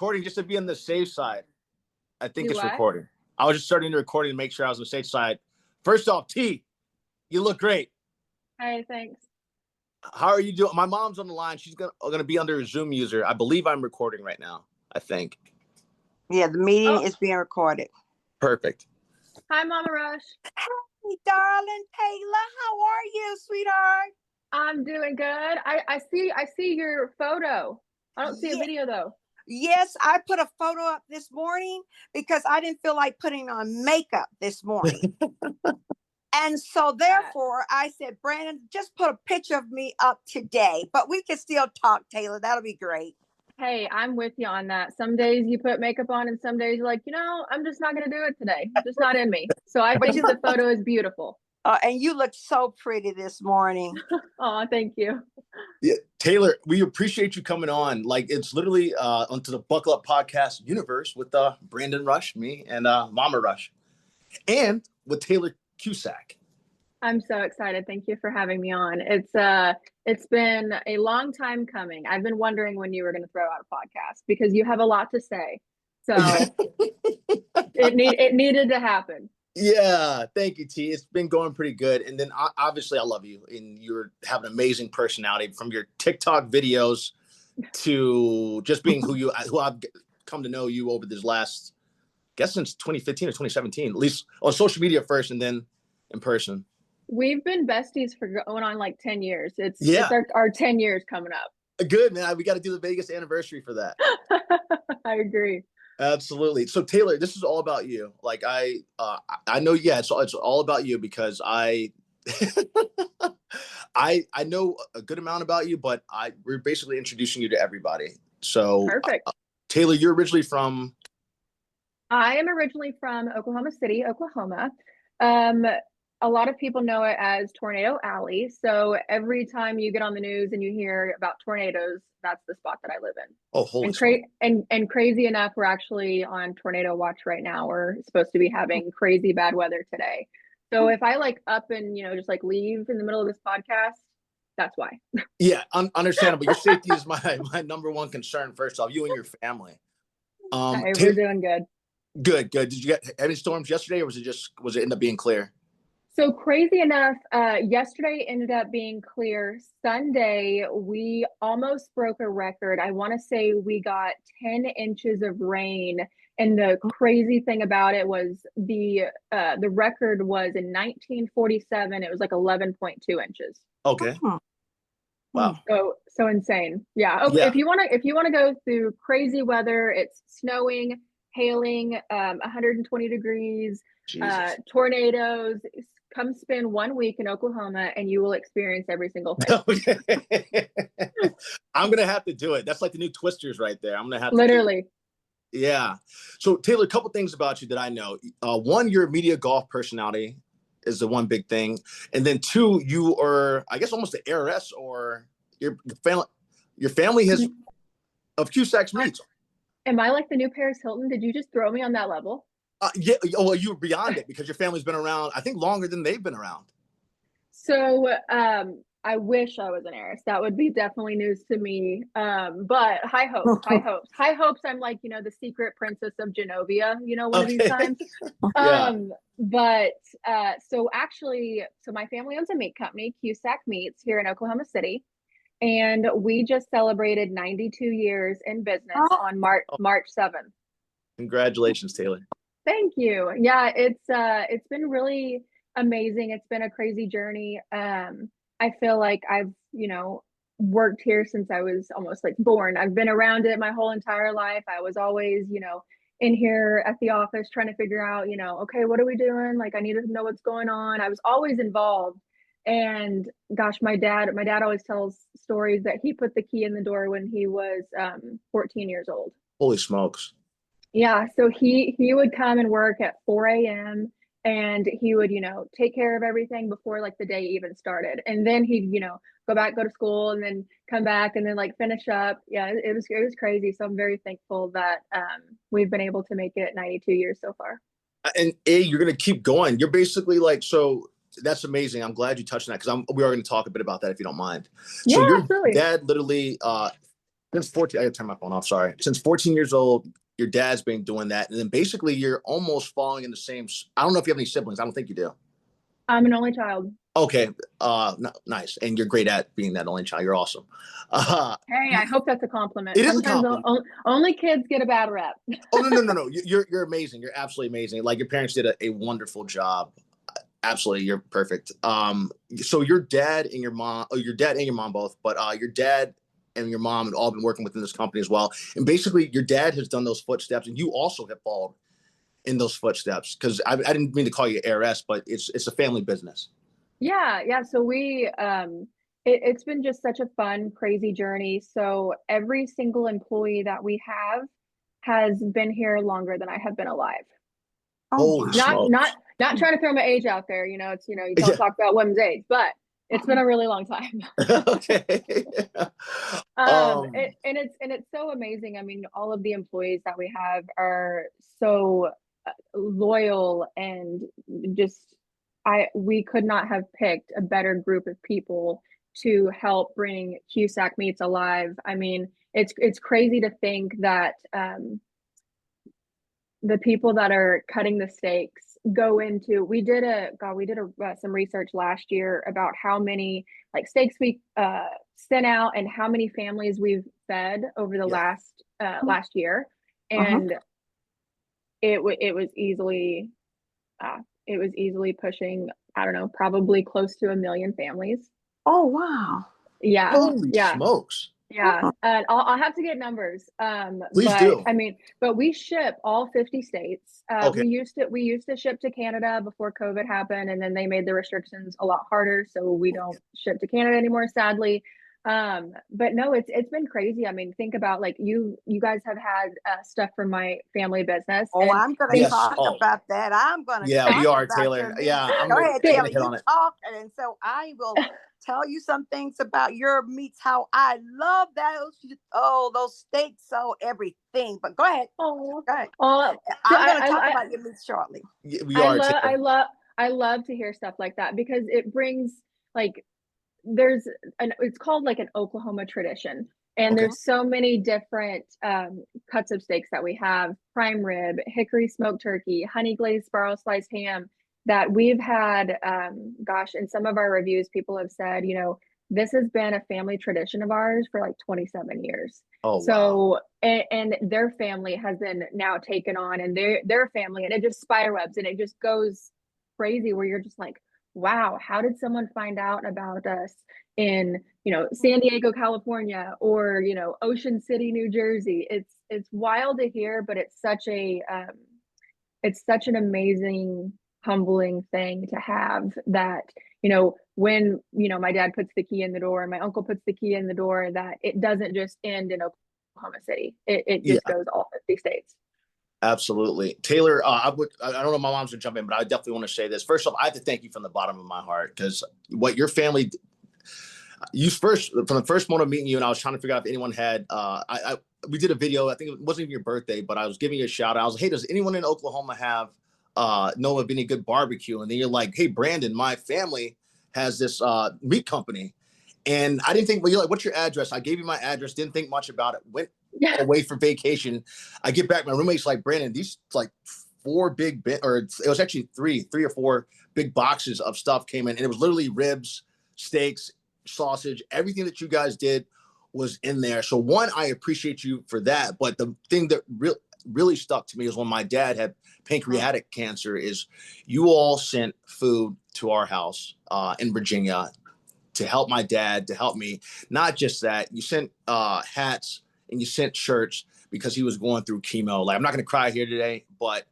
recording just to be on the safe side. I think You it's what? recording. I was just starting the recording to make sure I was on the safe side. First off, T, you look great. Hey, thanks. How are you doing? My mom's on the line. She's gonna be under a Zoom user. I believe I'm recording right now. I think. Yeah, the meeting is being recorded. Perfect. Hi, Mama Rush. Hey, darling Taylor, how are you, sweetheart? I'm doing good. I see your photo. I don't see a video though. Yes, I put a photo up this morning because I didn't feel like putting on makeup this morning. And so therefore I said, Brandon, just put a picture of me up today, but we can still talk, Taylor. That'll be great. Hey, I'm with you on that. Some days you put makeup on and some days you're like, I'm just not going to do it today. It's just not in me. So I think the photo is beautiful. And you look so pretty this morning. Oh, thank you. Yeah, Taylor, we appreciate you coming on. Like, it's literally onto the Buckle Up Podcast universe with Brandon Rush, me, and Mama Rush, and with Taylor Cusack. I'm so excited. Thank you for having me on. It's been a long time coming. I've been wondering when you were going to throw out a podcast because you have a lot to say. So it needed to happen. Yeah, thank you, T. It's been going pretty good. And then obviously I love you and you have an amazing personality from your TikTok videos to just being who I've come to know you over this last, I guess since 2015 or 2017, at least on social media first and then in person. We've been besties for going on like 10 years. It's our 10 years coming up. Good, man. We got to do the Vegas anniversary for that. I agree. Absolutely. So Taylor, this is all about you. Like I know, it's all about you because I know a good amount about you, but we're basically introducing you to everybody. So perfect. Taylor, you're originally from? I am originally from Oklahoma City, Oklahoma. A lot of people know it as Tornado Alley. So every time you get on the news and you hear about tornadoes, that's the spot that I live in. Oh, holy and crazy enough, we're actually on tornado watch right now. We're supposed to be having crazy bad weather today. So if I up and, just leave in the middle of this podcast, that's why. Yeah, understandable. Your safety is my number one concern. First off, you and your family. Hey, we're doing good. Good. Did you get any storms yesterday or was it end up being clear? So crazy enough, yesterday ended up being clear. Sunday, we almost broke a record. I want to say we got 10 inches of rain. And the crazy thing about it was the record was in 1947. It was like 11.2 inches. Okay. Wow. So insane. Yeah. Okay. Yeah. If you want to go through crazy weather, it's snowing, hailing, 120 degrees, tornadoes. Come spend 1 week in Oklahoma and you will experience every single thing. I'm going to have to do it. That's like the new Twisters right there. I'm going to have to literally. Yeah. So Taylor, a couple things about you that I know. One, you're a media golf personality is the one big thing. And then two, you are, I guess, almost the heiress or your family has of Cusack Meats. Am I like the new Paris Hilton? Did you just throw me on that level? Yeah. Well, you were beyond it because your family's been around, I think, longer than they've been around. So I wish I was an heiress. That would be definitely news to me. But high hopes. I'm like, the secret princess of Genovia, one of these times. But so my family owns a meat company, Cusack Meats, here in Oklahoma City. And we just celebrated 92 years in business on March 7th. Congratulations, Taylor. Thank you. Yeah, it's been really amazing. It's been a crazy journey. I feel like I've, worked here since I was almost like born. I've been around it my whole entire life. I was always, in here at the office trying to figure out, okay, what are we doing? Like, I need to know what's going on. I was always involved. And gosh, my dad always tells stories that he put the key in the door when he was 14 years old. Holy smokes. Yeah. So he would come and work at 4 a.m. and he would, take care of everything before like the day even started. And then he'd, go to school and then come back and then like finish up. Yeah, it was crazy. So I'm very thankful that we've been able to make it 92 years so far. And you're going to keep going. You're basically like, so that's amazing. I'm glad you touched on that because we are going to talk a bit about that if you don't mind. Yeah, so your absolutely. dad literally Since 14, I gotta turn my phone off. Sorry. Since 14 years old, your dad's been doing that, and then basically you're almost falling in the same. I don't know if you have any siblings. I don't think you do. I'm an only child. Okay, nice, and you're great at being that only child. You're awesome. Hey, I hope that's a compliment. It is a Sometimes compliment. only kids get a bad rep. Oh no! You're amazing. You're absolutely amazing. Like your parents did a wonderful job. Absolutely, you're perfect. So your dad and your mom, your dad and your mom both, but your dad and your mom have all been working within this company as well. And basically, your dad has done those footsteps, and you also have followed in those footsteps. Because I didn't mean to call you heiress, but it's a family business. Yeah. So it's been just such a fun, crazy journey. So every single employee that we have has been here longer than I have been alive. Holy smokes. Not trying to throw my age out there. You don't Yeah. talk about women's age, but it's been a really long time. Okay. It's so amazing. I mean, all of the employees that we have are so loyal, and just we could not have picked a better group of people to help bring Cusack Meats alive. I mean, it's crazy to think that the people that are cutting the steaks go into. We did some research last year about how many like steaks we sent out and how many families we've fed over the last year, and it was easily pushing, I don't know, probably close to 1 million families. Oh, wow. Yeah. Holy smokes. Yeah. And I'll have to get numbers. Please do. I mean, but we ship all 50 states. Okay. We used to ship to Canada before COVID happened, and then they made the restrictions a lot harder. So we don't ship to Canada anymore, sadly. But no, it's been crazy. I mean, think about like you guys have had stuff from my family business. Oh, and I'm going to talk about that. I'm going to talk we are, about Taylor. Yeah, I'm go gonna ahead, take a Taylor. hit on You it. talk, and so I will tell you some things about your meats. How I love those steaks, so everything. But go ahead. Oh, go ahead. I'm going to talk about your meats shortly. I love to hear stuff like that, because it brings like it's called like an Oklahoma tradition. And there's so many different cuts of steaks that we have: prime rib, hickory smoked turkey, honey glazed spiral sliced ham, that we've had. In some of our reviews, people have said, this has been a family tradition of ours for like 27 years. Oh, so, wow. And their family has then now taken on, and their family, and it just spiderwebs, and it just goes crazy, where you're just like, wow, how did someone find out about us in, San Diego, California, or, Ocean City, New Jersey? It's wild to hear, but it's such an amazing, humbling thing to have, that, when, my dad puts the key in the door and my uncle puts the key in the door, that it doesn't just end in Oklahoma City. It just goes all 50 states. Absolutely. Taylor, I don't know if my mom's gonna jump in, but I definitely want to say this. First off, I have to thank you from the bottom of my heart, because what your family, from the first moment of meeting you, and I was trying to figure out if anyone had, we did a video, I think it wasn't even your birthday, but I was giving you a shout out. I was like, hey, does anyone in Oklahoma know of any good barbecue? And then you're like, hey, Brandon, my family has this meat company. And I didn't think, well, you're like, what's your address? I gave you my address, didn't think much about it, went away for vacation. I get back, my roommate's like, Brandon, these like 4 big or it was actually three or 4 big boxes of stuff came in, and it was literally ribs, steaks, sausage, everything that you guys did was in there. So one, I appreciate you for that. But the thing that really stuck to me is when my dad had pancreatic cancer, is you all sent food to our house in Virginia to help my dad, to help me. Not just that, you sent hats and you sent shirts because he was going through chemo. Like, I'm not going to cry here today, but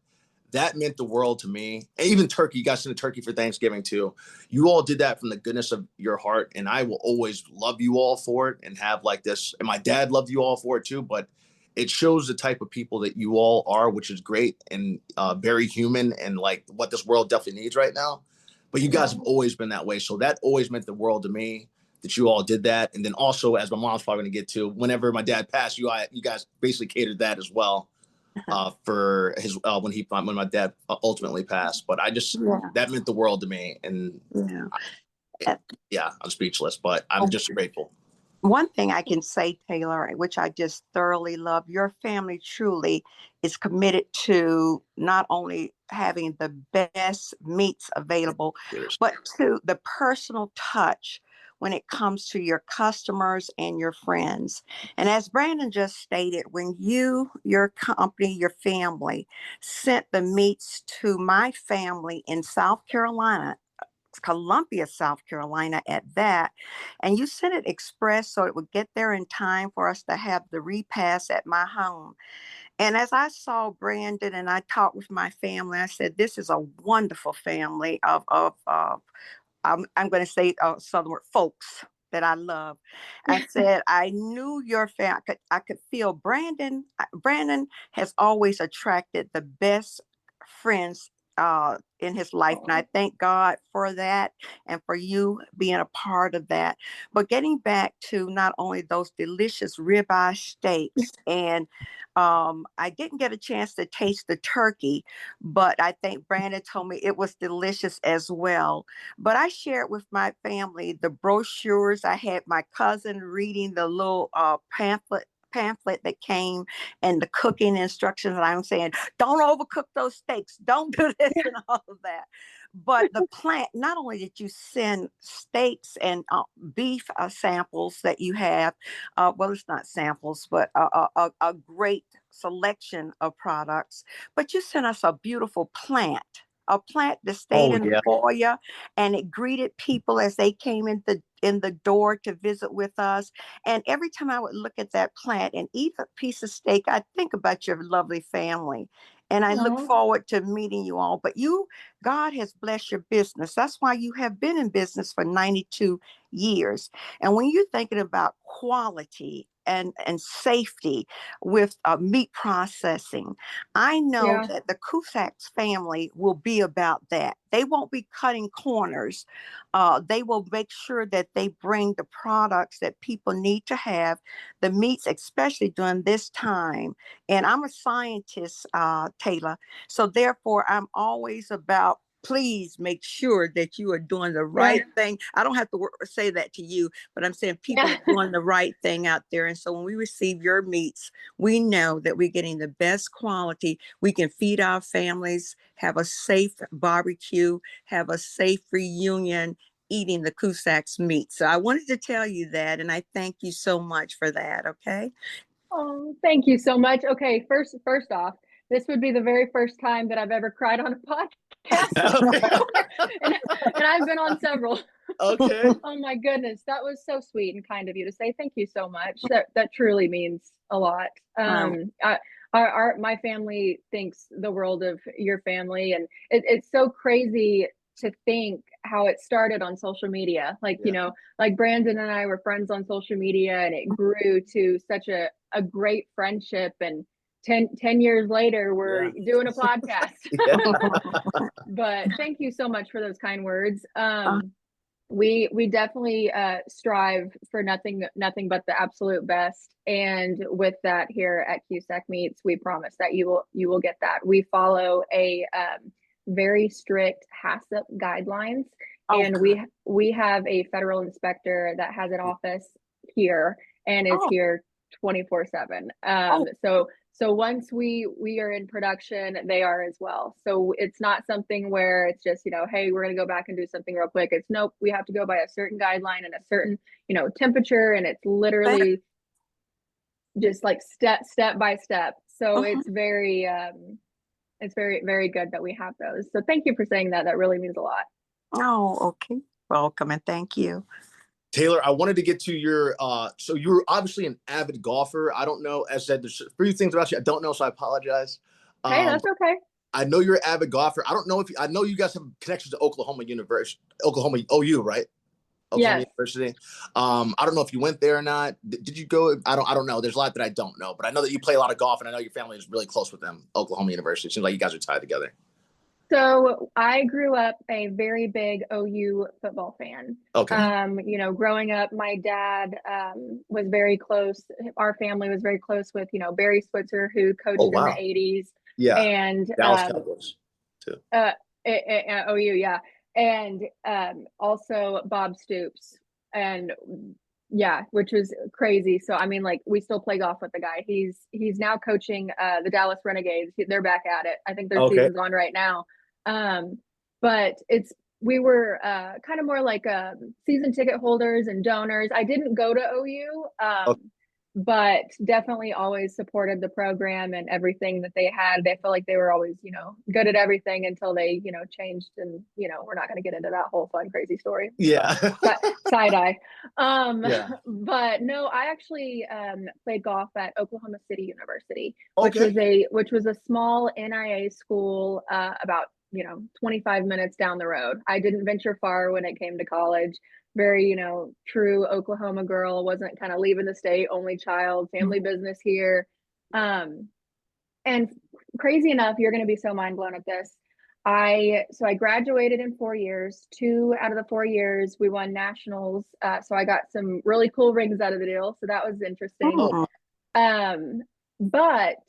that meant the world to me. And even turkey, you guys sent a turkey for Thanksgiving too. You all did that from the goodness of your heart, and I will always love you all for it and have like this. And my dad loved you all for it too, but it shows the type of people that you all are, which is great and very human, and like what this world definitely needs right now. But you guys have always been that way. So that always meant the world to me, that you all did that. And then also, as my mom's probably going to get to, whenever my dad passed, you guys basically catered that as well for his when my dad ultimately passed. But that meant the world to me. And I'm speechless, but I'm just grateful. One thing I can say, Taylor, which I just thoroughly love, your family truly is committed to not only having the best meats available, Cheers. but to the personal touch when it comes to your customers and your friends. And as Brandon just stated, when you, your company, your family sent the meats to my family in South Carolina, Columbia, South Carolina at that. And you sent it express so it would get there in time for us to have the repast at my home. And as I saw Brandon and I talked with my family, I said, this is a wonderful family of I'm going to say Southern word, folks that I love. I said, I knew your family. I could feel Brandon. Brandon has always attracted the best friends in his life. And I thank God for that and for you being a part of that. But getting back to not only those delicious ribeye steaks, and I didn't get a chance to taste the turkey, but I think Brandon told me it was delicious as well. But I shared with my family the brochures. I had my cousin reading the little pamphlet that came and the cooking instructions. And I'm saying, don't overcook those steaks. Don't do this and all of that. But the plant, not only did you send steaks and beef samples that you have, well, it's not samples, but a great selection of products, but you sent us a beautiful plant. A plant that stayed Oh in the yeah. foyer and it greeted people as they came in the door to visit with us. And every time I would look at that plant and eat a piece of steak, I think about your lovely family. And I look forward to meeting you all. But you, God has blessed your business. That's why you have been in business for 92 years. And when you're thinking about quality and safety with meat processing, I know Yeah. that the Cusack family will be about that. They won't be cutting corners. They will make sure that they bring the products that people need to have, the meats, especially during this time. And I'm a scientist, Taylor. So therefore, I'm always about please make sure that you are doing the right thing. I don't have to say that to you, but I'm saying people are doing the right thing out there. And so when we receive your meats, we know that we're getting the best quality. We can feed our families, have a safe barbecue, have a safe reunion eating the Cusack's meat. So I wanted to tell you that, and I thank you so much for that. Okay. Oh, thank you so much. Okay, first off, this would be the very first time that I've ever cried on a podcast Okay. before, and I've been on several. Okay. Oh my goodness, that was so sweet and kind of you to say. Thank you so much. That truly means a lot. My family thinks the world of your family, and it's so crazy to think how it started on social media. Like, you know, like Brandon and I were friends on social media, and it grew to such a great friendship. And 10 years later, we're doing a podcast. But thank you so much for those kind words. We definitely strive for nothing but the absolute best, and with that, here at Cusack Meats, we promise that you will get that. We follow a very strict HACCP guidelines, and we have a federal inspector that has an office here and is here 24/7. So once we are in production, they are as well. So it's not something where it's just, you know, hey, we're going to go back and do something real quick. It's nope, we have to go by a certain guideline and a certain, you know, temperature, and it's literally just like step by step. So it's very very good that we have those. So thank you for saying that. That really means a lot. Oh, okay. Welcome and thank you. Taylor, I wanted to get to your so you're obviously an avid golfer. I don't know, as I said, there's a few things about you I don't know, so I apologize. Hey, that's okay. I know you're an avid golfer. I don't know if I know you guys have connections to Oklahoma University, Oklahoma OU, right? Oklahoma University. I don't know if you went there or not. Did you go? I don't know. There's a lot that I don't know, but I know that you play a lot of golf, and I know your family is really close with them. Oklahoma University. It seems like you guys are tied together. So I grew up a very big OU football fan. Okay. You know, growing up, my dad was very close. Our family was very close with, you know, Barry Switzer, who coached in the 80s. Yeah. And Dallas Cowboys too. OU, yeah. And also Bob Stoops. And Yeah, which is crazy. So I mean, like, we still play golf with the guy. He's now coaching the Dallas Renegades. They're back at it. I think their Okay. season's on right now. But we were kind of more like season ticket holders and donors. I didn't go to OU, Okay. but definitely always supported the program and everything that they had. They felt like they were always, good at everything until they, changed. And, we're not going to get into that whole fun, crazy story. Yeah. Side eye. Yeah. But no, I actually played golf at Oklahoma City University, Okay. which was a small NIA school about 25 minutes down the road. I didn't venture far when it came to college. Very, true Oklahoma girl, wasn't kind of leaving the state, only child, family business here. And crazy enough, you're going to be so mind blown at this. I graduated in 4 years. 2 out of the 4 years we won nationals. So I got some really cool rings out of the deal. So that was interesting. Oh. But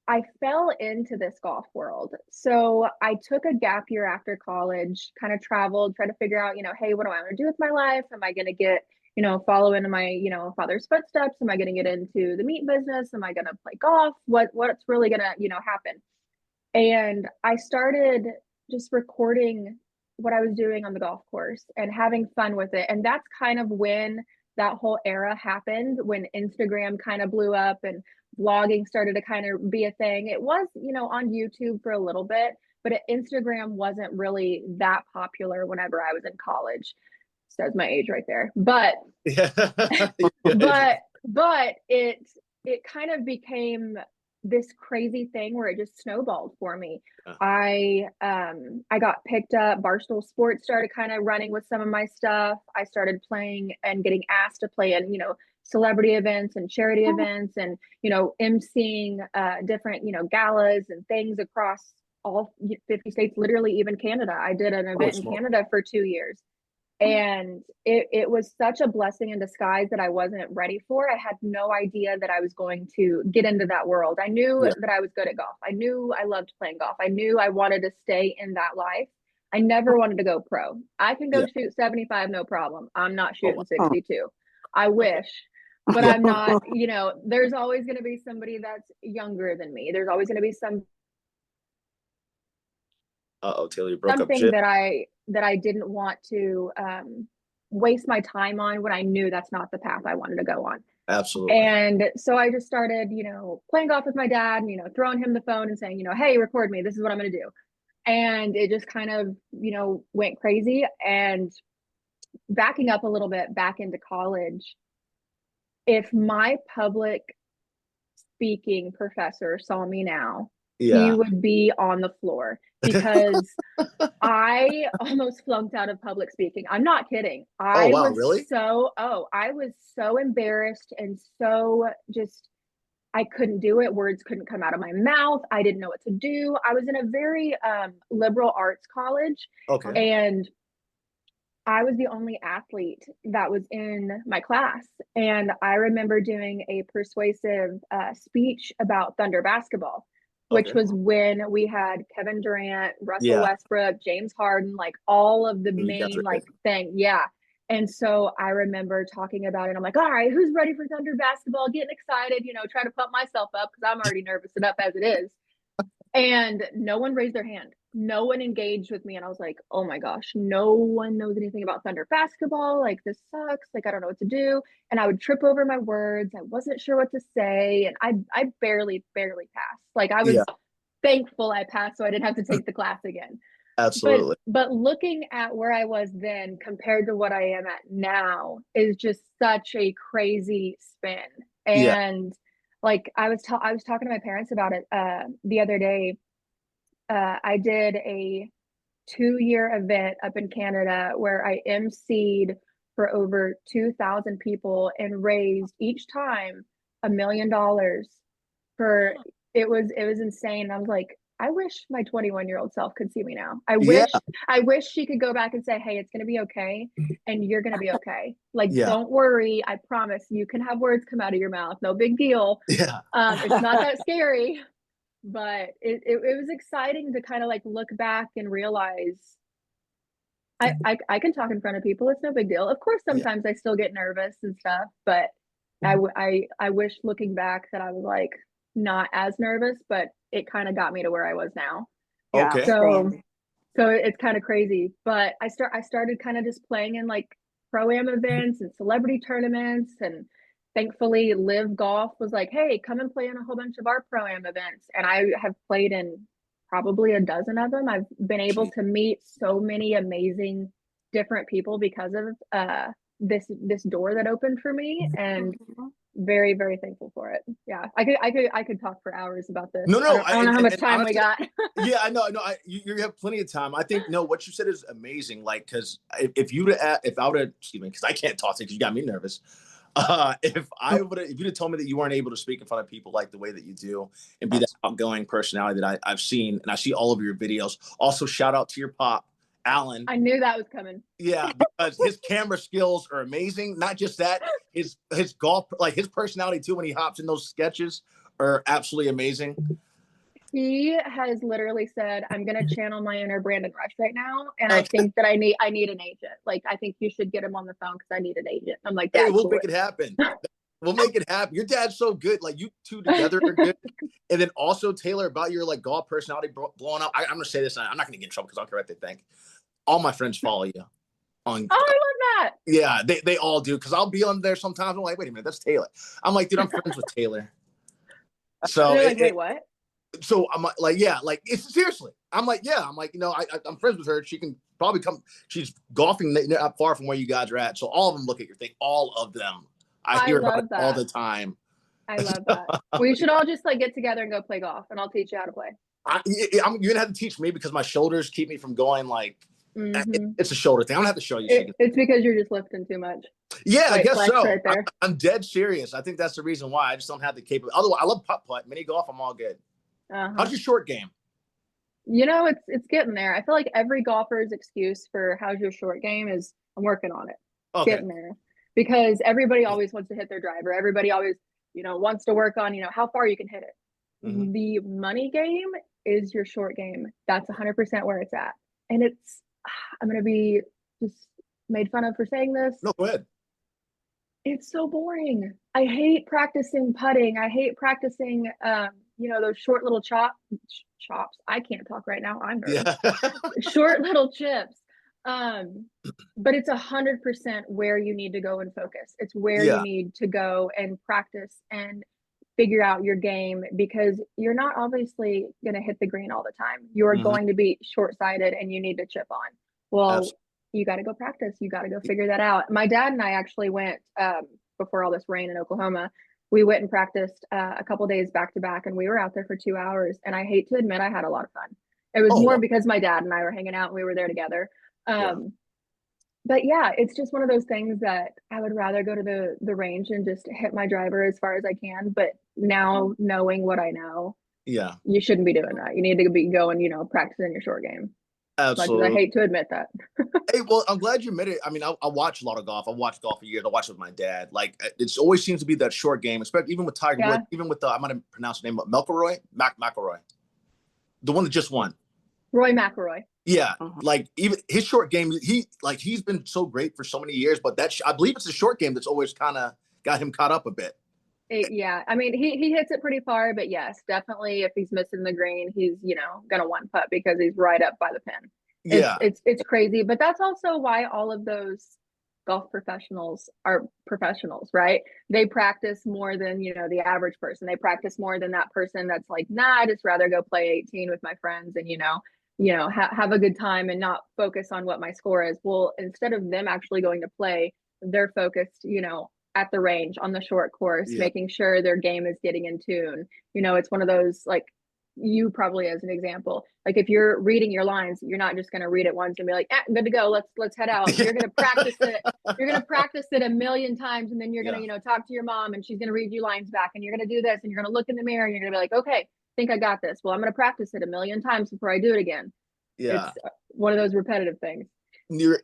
I fell into this golf world. So I took a gap year after college, kind of traveled, tried to figure out, hey, what do I want to do with my life? Am I going to get, follow into my, father's footsteps? Am I going to get into the meat business? Am I going to play golf? What's really going to, happen? And I started just recording what I was doing on the golf course and having fun with it. And that's kind of when that whole era happened, when Instagram kind of blew up and vlogging started to kind of be a thing. It was, on YouTube for a little bit, but Instagram wasn't really that popular whenever I was in college. Says my age right there. But Yeah. but it kind of became this crazy thing where it just snowballed for me. I got picked up. Barstool Sports started kind of running with some of my stuff. I started playing and getting asked to play in, celebrity events and charity events and, emceeing different, galas and things across all 50 states, literally even Canada. I did an event in Canada for 2 years. And it was such a blessing in disguise that I wasn't ready for. I had no idea that I was going to get into that world. I knew that I was good at golf. I knew I loved playing golf. I knew I wanted to stay in that life. I never wanted to go pro. I can go shoot 75, no problem. I'm not shooting 62. I wish, but I'm not, there's always going to be somebody that's younger than me. There's always going to be Taylor, you broke up. Something that I didn't want to waste my time on when I knew that's not the path I wanted to go on. Absolutely. And so I just started, playing golf with my dad and, throwing him the phone and saying, hey, record me. This is what I'm going to do. And it just kind of, went crazy. And backing up a little bit back into college, if my public speaking professor saw me now, he would be on the floor because I almost flunked out of public speaking. I'm not kidding. I was so embarrassed and so just, I couldn't do it. Words couldn't come out of my mouth. I didn't know what to do. I was in a very liberal arts college. Okay. And I was the only athlete that was in my class. And I remember doing a persuasive speech about Thunder basketball, which was when we had Kevin Durant, Russell Westbrook, James Harden, like all of the main thing. Yeah. And so I remember talking about it. I'm like, all right, who's ready for Thunder basketball? Getting excited, trying to pump myself up because I'm already nervous enough as it is. And no one raised their hand. No one engaged with me. And I was like, oh my gosh, no one knows anything about Thunder basketball. Like, this sucks. Like, I don't know what to do. And I would trip over my words. I wasn't sure what to say. And I barely passed. Like, I was thankful I passed so I didn't have to take the class again. Absolutely. But looking at where I was then compared to what I am at now is just such a crazy spin. And like I was talking to my parents about it the other day. I did a 2-year event up in Canada where I emceed for over 2,000 people and raised each time $1 million for it was insane. And I was like, I wish my 21-year-old self could see me now. I wish she could go back and say, hey, it's going to be okay. And you're going to be okay. Like, don't worry. I promise you can have words come out of your mouth. No big deal. Yeah. It's not that scary, but it was exciting to kind of like look back and realize I can talk in front of people. It's no big deal. Of course, Yeah. sometimes I still get nervous and stuff, but I wish looking back that I was like not as nervous, but it kind of got me to where I was now. Yeah, Okay. So it's kind of crazy. But I started kind of just playing in like pro-am events and celebrity tournaments, and thankfully Live Golf was like, hey, come and play in a whole bunch of our pro-am events. And I have played in probably a dozen of them. I've been able to meet so many amazing different people because of this door that opened for me, and very, very thankful for it. Yeah, I could talk for hours about this. No, I don't know how much time we got. Yeah, I know. You have plenty of time. I think what you said is amazing. Like, because if I would have, excuse me, because I can't talk to you because you got me nervous. If you'd have told me that you weren't able to speak in front of people like the way that you do and be that outgoing personality that I've seen, and I see all of your videos. Also, shout out to your pop, Alan. I knew that was coming. Yeah, because his camera skills are amazing. Not just that, his golf, like his personality too, when he hops in those sketches are absolutely amazing. He has literally said, I'm going to channel my inner Brandon Rush right now. And I think that I need an agent. Like, I think you should get him on the phone because I need an agent. I'm like, hey, we'll make it happen. We'll make it happen. Your dad's so good. Like, you two together are good. And then also, Taylor, about your like golf personality blowing up. I'm going to say this. I'm not going to get in trouble because I'll correct what they think. All my friends follow you on. Oh, I love that. Yeah, they all do. Because I'll be on there sometimes. I'm like, wait a minute, that's Taylor. I'm like, dude, I'm friends with Taylor. So like, wait, what? So I'm like, yeah, like it's seriously. I'm like, yeah, I'm like, I'm friends with her. She can probably come. She's golfing not far from where you guys are at. So all of them look at your thing. All of them. I hear about it all the time. I love that. We should all just like get together and go play golf, and I'll teach you how to play. You're gonna have to teach me because my shoulders keep me from going like. It's a shoulder thing. I'm gonna have to show you. It's because you're just lifting too much. Yeah, I guess so. Right there. I'm dead serious. I think that's the reason why I just don't have the capability. Otherwise, I love putt, mini golf. I'm all good. How's your short game? It's getting there. I feel like every golfer's excuse for how's your short game is I'm working on it. Okay. Getting there. Because everybody always wants to hit their driver. Everybody always, wants to work on, how far you can hit it. Mm-hmm. The money game is your short game. That's 100% where it's at. And I'm going to be just made fun of for saying this. No, go ahead. It's so boring. I hate practicing putting. I hate practicing, those short little chops. I can't talk right now. I'm nervous. Yeah. Short little chips. But it's 100% where you need to go and focus. It's where you need to go and practice and figure out your game, because you're not obviously going to hit the green all the time. You're going to be short-sighted and you need to chip on. Well, absolutely. You got to go practice. You got to go figure that out. My dad and I actually went before all this rain in Oklahoma. We went and practiced a couple days back to back, and we were out there for 2 hours. And I hate to admit, I had a lot of fun. It was more because my dad and I were hanging out and we were there together. But yeah, it's just one of those things that I would rather go to the range and just hit my driver as far as I can. But now knowing what I know, you shouldn't be doing that. You need to be going, practicing your short game. Absolutely. Much as I hate to admit that. Hey, well, I'm glad you admit it. I mean, I watch a lot of golf. I watched golf for years. I watched it with my dad. Like, it always seems to be that short game, especially even with Tiger Woods, even with I might have pronounced the name McIlroy, McIlroy, the one that just won. Roy McIlroy. Yeah, like even his short game, he's been so great for so many years, but I believe it's the short game that's always kind of got him caught up a bit. Yeah, I mean, he hits it pretty far, but yes, definitely if he's missing the green, he's gonna one putt because he's right up by the pin. It's crazy, but that's also why all of those golf professionals are professionals, right? They practice more than the average person. They practice more than that person that's like, nah, I just rather go play 18 with my friends and have a good time and not focus on what my score is. Well, instead of them actually going to play, they're focused, at the range on the short course, making sure their game is getting in tune. It's one of those, like you probably as an example, like if you're reading your lines, you're not just going to read it once and be like, good to go. Let's head out. You're going to practice it. You're going to practice it a million times. And then you're going to, talk to your mom and she's going to read you lines back, and you're going to do this and you're going to look in the mirror and you're going to be like, okay, I think I got this. Well, I'm going to practice it a million times before I do it again. Yeah. It's one of those repetitive things. You're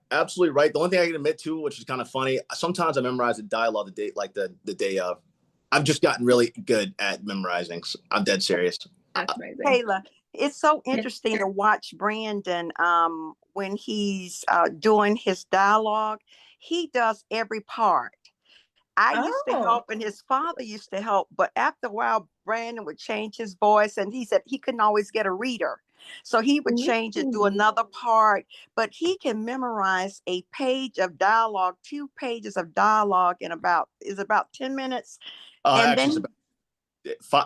absolutely right. The only thing I can admit to, which is kind of funny, sometimes I memorize the dialogue the day of. I've just gotten really good at memorizing. So I'm dead serious. That's amazing. Kayla, It's so interesting to watch Brandon when he's doing his dialogue. He does every part. I used to Oh. help and his father used to help, but after a while, Brandon would change his voice and he said he couldn't always get a reader. So he would change it to Ooh. another part, but he can memorize a page of dialogue, 2 pages of dialogue in about 10 minutes. And Actually, then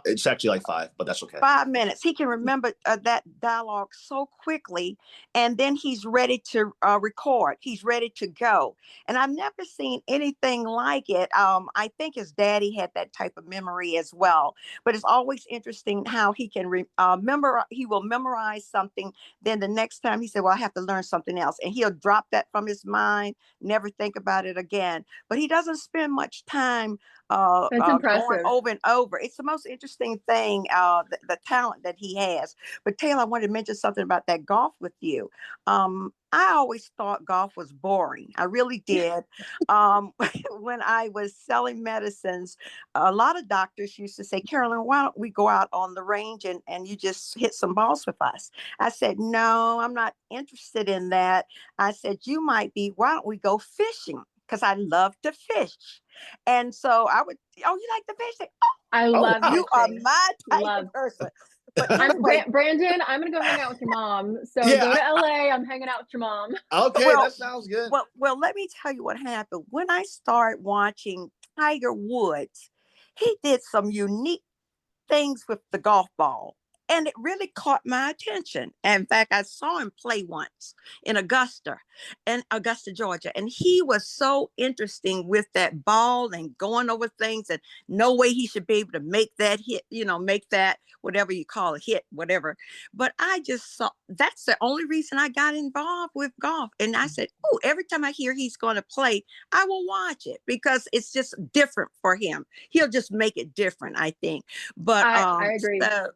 it's actually like 5, but that's okay. 5 minutes. He can remember that dialogue so quickly, and then he's ready to record. He's ready to go. And I've never seen anything like it. I think his daddy had that type of memory as well. But it's always interesting how he can remember. He will memorize something. Then the next time he said, "Well, I have to learn something else," and he'll drop that from his mind, never think about it again. But he doesn't spend much time That's going impressive. over and over. It's the most interesting thing, the talent that he has. But Taylor, I wanted to mention something about that golf with you. I always thought golf was boring. I really did. When I was selling medicines, a lot of doctors used to say, "Carolyn, why don't we go out on the range and you just hit some balls with us?" I said, "No, I'm not interested in that." I said, "You might be. Why don't we go fishing?" Because I love to fish. And so I would, "Oh, you like the fish?" I Oh, love wow. You are fishing. my type Love. of person. But I'm anyway, Brandon. I'm gonna go hang out with your mom. So Yeah, go to LA. I'm hanging out with your mom. Okay, well, that sounds good. let me tell you what happened. When I started watching Tiger Woods, he did some unique things with the golf ball. And it really caught my attention. In fact, I saw him play once in Augusta, Georgia. And he was so interesting with that ball and going over things and no way he should be able to make that hit, make that whatever you call a hit, whatever. But I just saw that's the only reason I got involved with golf. And I said, "Oh, every time I hear he's going to play, I will watch it because it's just different for him. He'll just make it different, I think." But I agree. so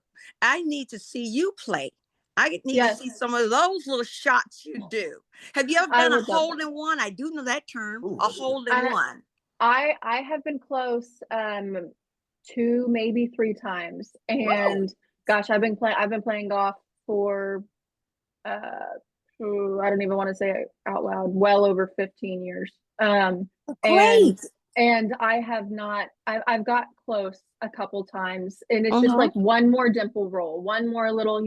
I need to see you play. I need to Yes, see some of those little shots you do. Have you ever I done a would love hole that. in one? I do know that term, Ooh. a hole in one. I have been close 2, maybe 3 times. Wow. And gosh, I've been playing golf for I don't even want to say it out loud, well over 15 years. And Great. I have not I've got close a couple times, and it's just Uh-huh. like one more dimple roll, one more little,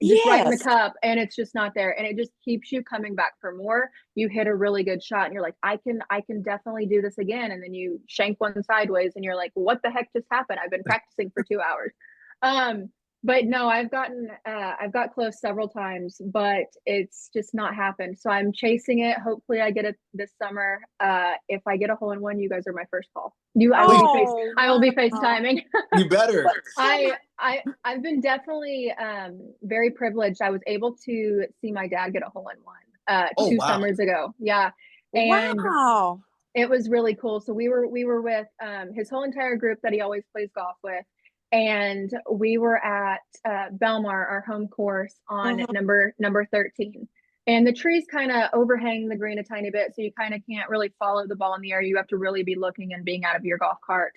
just right in the Yes. cup, and it's just not there, and it just keeps you coming back for more. You hit a really good shot and you're like, I can definitely do this again, and then you shank one sideways and you're like, what the heck just happened? I've been practicing for 2 hours. But no, I've got close several times, but it's just not happened. So I'm chasing it. Hopefully I get it this summer. If I get a hole in one, you guys are my first call. Please. I will be Wow. FaceTiming. You better. But somehow, I've been definitely very privileged. I was able to see my dad get a hole in one Oh, 2 wow. summers ago. Yeah. And wow. it was really cool. So we were with his whole entire group that he always plays golf with, and we were at Belmar, our home course, on Uh-huh. number 13. And the trees kind of overhang the green a tiny bit, so you kind of can't really follow the ball in the air. You have to really be looking and being out of your golf cart.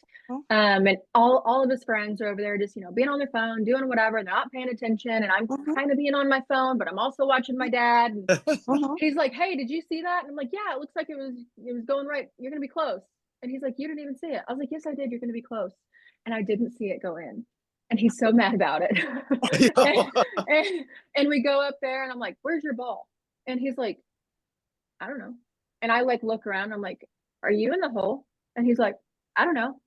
And all of his friends are over there just being on their phone, doing whatever. They're not paying attention, and I'm Uh-huh. kind of being on my phone, but I'm also watching my dad. And Uh-huh. he's like, "Hey, did you see that?" And I'm like, "Yeah, it looks like it was going right. You're gonna be close." And he's like, "You didn't even see it." I was like, "Yes, I did. You're gonna be close." And I didn't see it go in. And he's so mad about it. and we go up there and I'm like, "Where's your ball?" And he's like, "I don't know." And I like look around, I'm like, "Are you in the hole?" And he's like, "I don't know."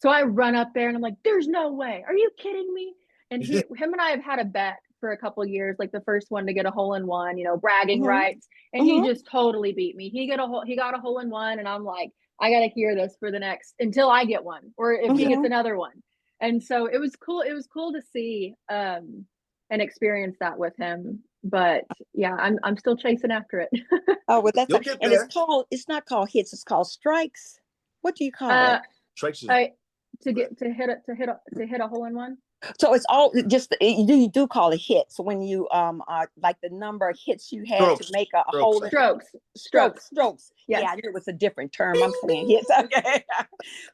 So I run up there and I'm like, "There's no way. Are you kidding me?" And him and I have had a bet for a couple of years, like the first one to get a hole in one, bragging Uh-huh. rights. And he just totally beat me. He got a hole in one, and I'm like, I gotta hear this for the next until I get one, or if he gets Uh-huh. another one. And so it was cool. It was cool to see and experience that with him. But yeah, I'm still chasing after it. Oh, well, You'll get and there. it's not called hits, it's called strikes. What do you call uh it? Strikes is I to hit a hole in one. So it's all just you do call it hits when you like the number of hits you had to Strokes. make a Strokes. whole strokes. Yes. Yeah, I knew it was a different term. I'm saying hits. Okay.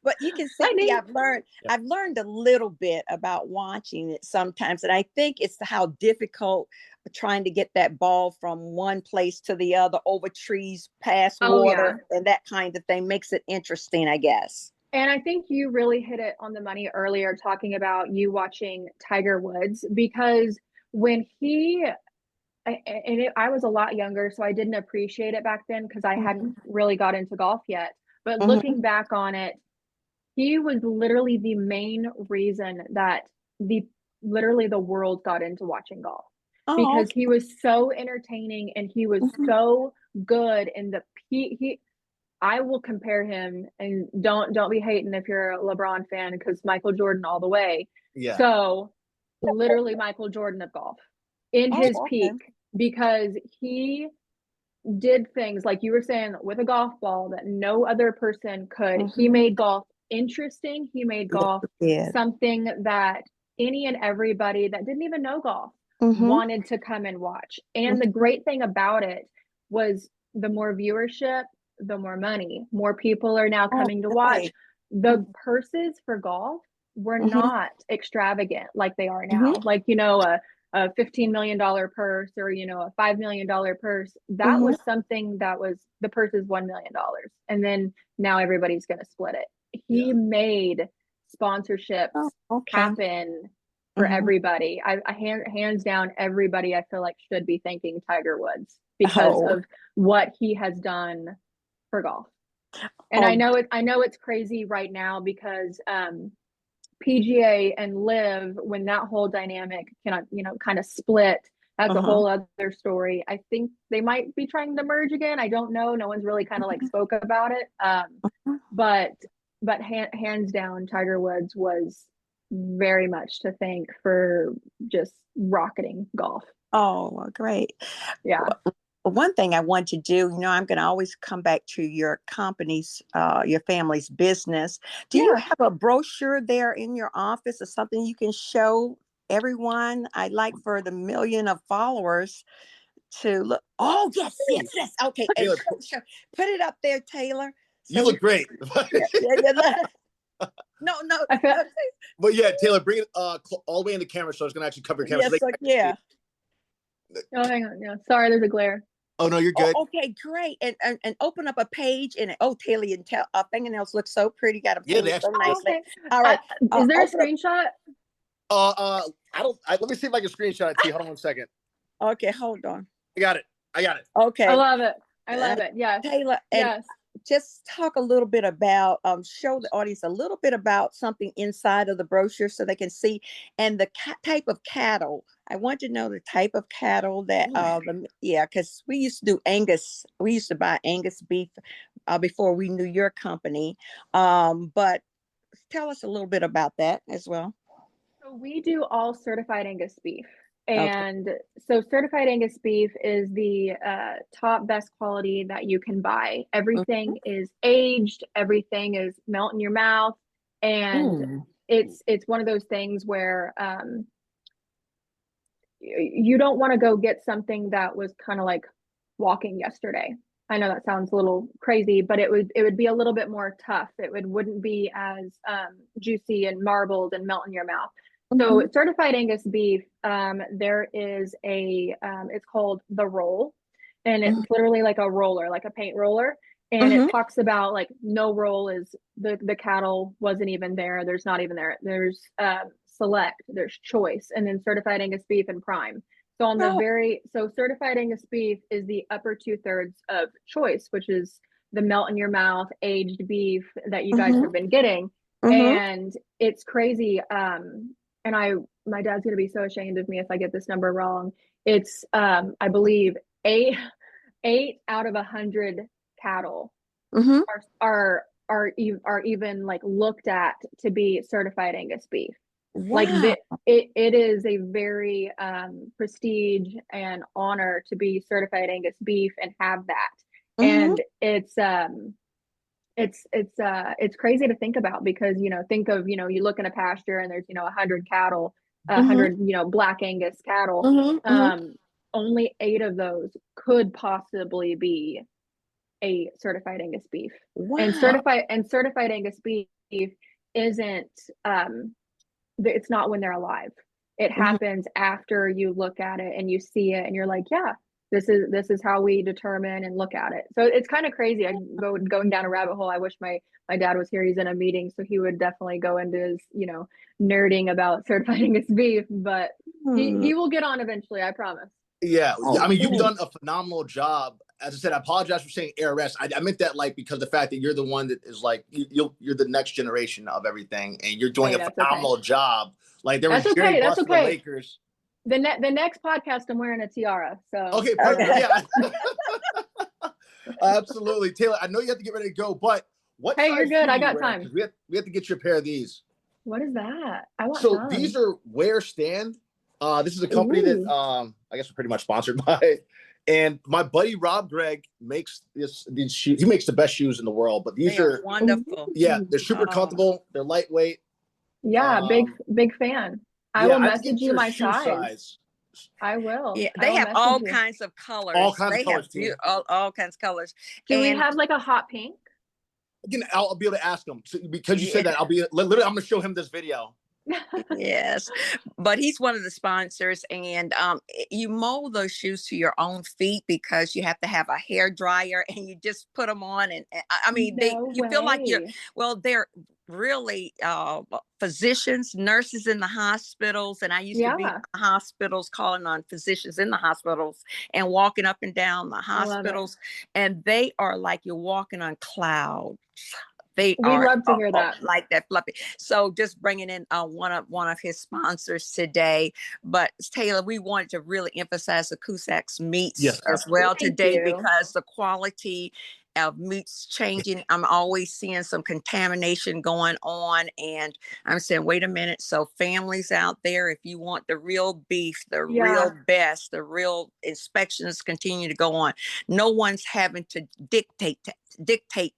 But you can see me, I've learned a little bit about watching it sometimes. And I think it's how difficult trying to get that ball from one place to the other over trees, past water, and that kind of thing makes it interesting, I guess. And I think you really hit it on the money earlier, talking about you watching Tiger Woods, because when I was a lot younger, so I didn't appreciate it back then because I hadn't really got into golf yet. But looking back on it, he was literally the main reason that literally the world got into watching golf, because he was so entertaining and he was so good in I will compare him, and don't be hating if you're a LeBron fan, because Michael Jordan all the way. Yeah. So literally Michael Jordan of golf in his peak, because he did things like you were saying with a golf ball that no other person could. He made golf interesting. He made golf something that any and everybody that didn't even know golf wanted to come and watch. And the great thing about it was the more viewership, the more money. More people are now coming to watch. The purses for golf were not extravagant like they are now. Like, a $15 million purse, or a $5 million purse. That was something that was, the purse is $1 million, and then now everybody's going to split it. He made sponsorships happen for everybody. Hands down, everybody I feel like should be thanking Tiger Woods because of what he has done for golf. And I know it's crazy right now because PGA and Live, when that whole dynamic kind of split, that's a whole other story. I think they might be trying to merge again. I don't know. No one's really kind of like spoke about it. But hands down, Tiger Woods was very much to thank for just rocketing golf. Oh, great. Yeah. One thing I want to do, I'm going to always come back to your company's, your family's business. Do you have a brochure there in your office or something you can show everyone? I'd like for the million of followers to look. Oh, yes. Okay. Taylor, put it up there, Taylor. You look great. No. But yeah, Taylor, bring it all the way in the camera, so it's going to actually cover your camera. Yes, Oh, hang on. Yeah. Sorry, there's a glare. Oh, no, you're good. Okay, great. And open up a page, and Taylor, and fingernails look so pretty. Got a page so nicely. All right. Is there a screenshot? Let me see if I can screenshot it to you. Hold on 1 second. Okay, hold on. I got it. Okay. I love it. Yes. Taylor, yes. Just talk a little bit about, show the audience a little bit about something inside of the brochure so they can see, and the type of cattle. I want to know the type of cattle that, because we used to buy Angus beef before we knew your company. But tell us a little bit about that as well. So we do all certified Angus beef. And so Certified Angus Beef is the top best quality that you can buy. Everything is aged, everything is melt in your mouth. And it's one of those things where you don't want to go get something that was kind of like walking yesterday. I know that sounds a little crazy, but it would be a little bit more tough. It wouldn't be as juicy and marbled and melt in your mouth. So Certified Angus Beef, there is it's called the roll, and it's literally like a roller, like a paint roller. And it talks about like no roll is the cattle wasn't even there. There's not even there. There's select, there's choice, and then Certified Angus Beef and prime. So on the so Certified Angus Beef is the upper 2/3 of choice, which is the melt in your mouth aged beef that you guys have been getting. And it's crazy. And my dad's gonna be so ashamed of me if I get this number wrong. It's I believe eight out of 100 cattle are even like looked at to be certified Angus beef. Wow. Like it is a very prestige and honor to be certified Angus beef and have that. And it's crazy to think about because, think of, you look in a pasture and there's, 100 cattle, 100, Black Angus cattle. Only 8 of those could possibly be a certified Angus beef. Wow. And certified Angus beef isn't it's not when they're alive. It happens after you look at it and you see it and you're like, yeah, this is how we determine and look at it. So it's kind of crazy. I going down a rabbit hole. I wish my dad was here. He's in a meeting, so he would definitely go into his, nerding about certified Angus beef, but he will get on eventually, I promise. Yeah, I mean, you've done a phenomenal job. As I said, I apologize for saying ARS. I meant that like because the fact that you're the one that is like you're the next generation of everything, and you're doing a phenomenal job. Like there was Jerry Buss for the Lakers. The next podcast, I'm wearing a tiara. So okay, perfect. Yeah, absolutely, Taylor. I know you have to get ready to go, but what? Hey, you're good. I got time. We have to get you a pair of these. What is that? I want. So these are Wear Stand. This is a company that I guess we're pretty much sponsored by. And my buddy Rob Gregg makes these shoes. He makes the best shoes in the world, but these are wonderful. Yeah, they're super comfortable. They're lightweight. Yeah, big fan. I will message you my size. I will. Yeah, they have all kinds of colors. All kinds of colors. All kinds of colors. Do we have like a hot pink? Again, I'll be able to ask him. So because you said that, I'll be literally. I'm going to show him this video. Yes, but he's one of the sponsors, and you mold those shoes to your own feet because you have to have a hair dryer, and you just put them on, and I mean, you feel like they're really physicians, nurses in the hospitals, and I used to be in the hospitals calling on physicians in the hospitals and walking up and down the hospitals, and they are like you're walking on clouds. We love to hear that. Like that fluffy. So just bringing in one of his sponsors today. But Taylor, we wanted to really emphasize the Cusack Meats as well today because the quality of meats changing. I'm always seeing some contamination going on, and I'm saying, wait a minute. So families out there, if you want the real beef, the real best, the real inspections continue to go on. No one's having to dictate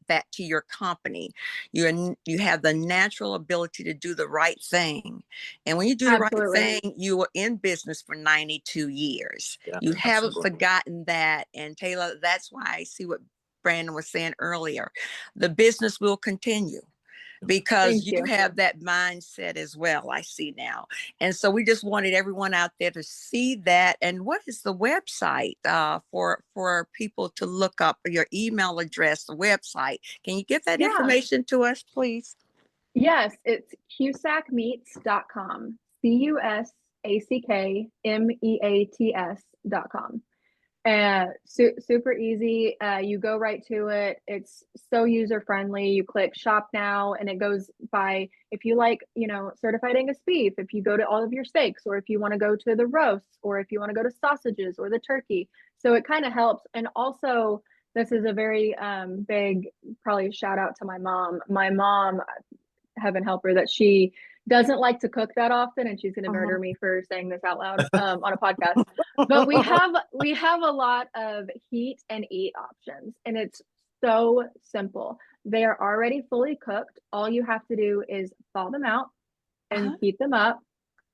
that to your company. You have the natural ability to do the right thing, and when you do the right thing, you were in business for 92 years. You haven't forgotten that. And Taylor, that's why I see what Brandon was saying earlier. The business will continue because you have that mindset as well, I see now. And so we just wanted everyone out there to see that. And what is the website for people to look up, your email address, the website? Can you give that information to us, please? Yes, it's CusackMeats.com. CusackMeats.com. And super easy. You go right to it. It's so user friendly. You click shop now, and it goes by if you like, certified Angus beef, if you go to all of your steaks, or if you want to go to the roasts, or if you want to go to sausages or the turkey. So it kind of helps. And also, this is a very big, probably shout out to my mom. My mom, heaven help her, that she doesn't like to cook that often, and she's going to murder me for saying this out loud on a podcast. But we have a lot of heat and eat options, and it's so simple. They are already fully cooked. All you have to do is thaw them out and heat them up